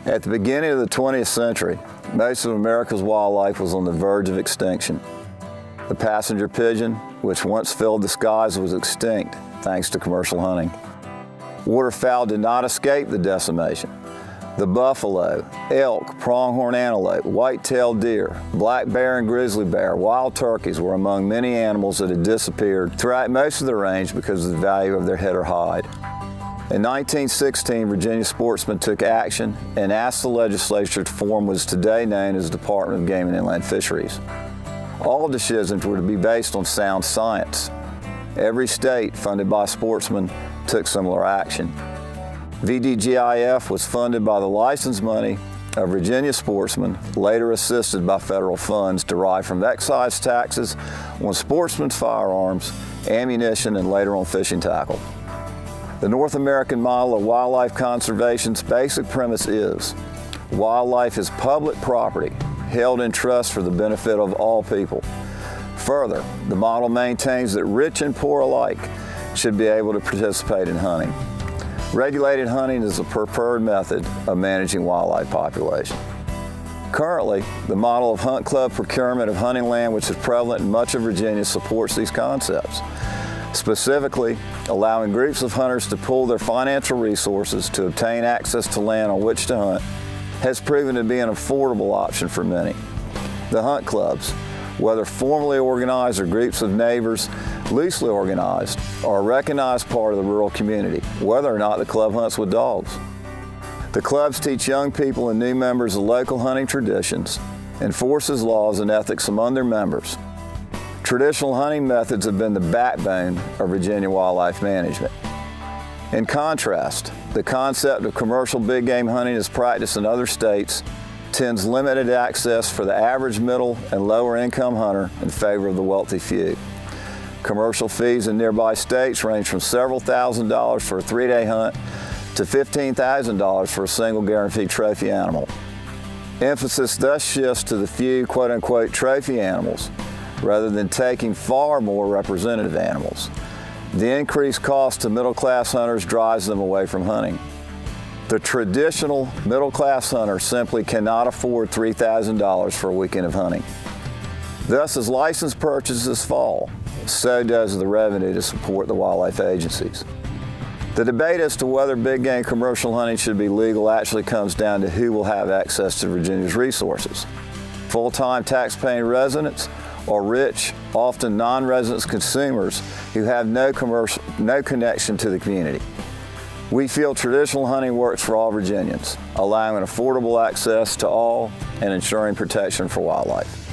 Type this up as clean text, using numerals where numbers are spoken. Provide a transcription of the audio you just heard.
At the beginning of the 20th century, most of America's wildlife was on the verge of extinction. The passenger pigeon, which once filled the skies, was extinct thanks to commercial hunting. Waterfowl did not escape the decimation. The buffalo, elk, pronghorn antelope, white-tailed deer, black bear and grizzly bear, wild turkeys were among many animals that had disappeared throughout most of the range because of the value of their head or hide. In 1916, Virginia sportsmen took action and asked the legislature to form what is today known as the Department of Game and Inland Fisheries. All decisions were to be based on sound science. Every state funded by sportsmen took similar action. VDGIF was funded by the license money of Virginia sportsmen, later assisted by federal funds derived from excise taxes on sportsmen's firearms, ammunition, and later on fishing tackle. The North American model of wildlife conservation's basic premise is wildlife is public property held in trust for the benefit of all people. Further, the model maintains that rich and poor alike should be able to participate in hunting. Regulated hunting is the preferred method of managing wildlife population. Currently, the model of hunt club procurement of hunting land, which is prevalent in much of Virginia, supports these concepts. Specifically, allowing groups of hunters to pool their financial resources to obtain access to land on which to hunt has proven to be an affordable option for many. The hunt clubs, whether formally organized or groups of neighbors loosely organized, are a recognized part of the rural community, whether or not the club hunts with dogs. The clubs teach young people and new members the local hunting traditions, enforces laws and ethics among their members. Traditional hunting methods have been the backbone of Virginia wildlife management. In contrast, the concept of commercial big game hunting as practiced in other states tends limited access for the average middle and lower income hunter in favor of the wealthy few. Commercial fees in nearby states range from several $1,000s for a 3-day hunt to $15,000 for a single guaranteed trophy animal. Emphasis thus shifts to the few quote-unquote trophy animals rather than taking far more representative animals. The increased cost to middle-class hunters drives them away from hunting. The traditional middle-class hunter simply cannot afford $3,000 for a weekend of hunting. Thus, as license purchases fall, so does the revenue to support the wildlife agencies. The debate as to whether big game commercial hunting should be legal actually comes down to who will have access to Virginia's resources: full-time tax-paying residents or rich, often non-resident consumers who have no connection to the community. We feel traditional hunting works for all Virginians, allowing affordable access to all and ensuring protection for wildlife.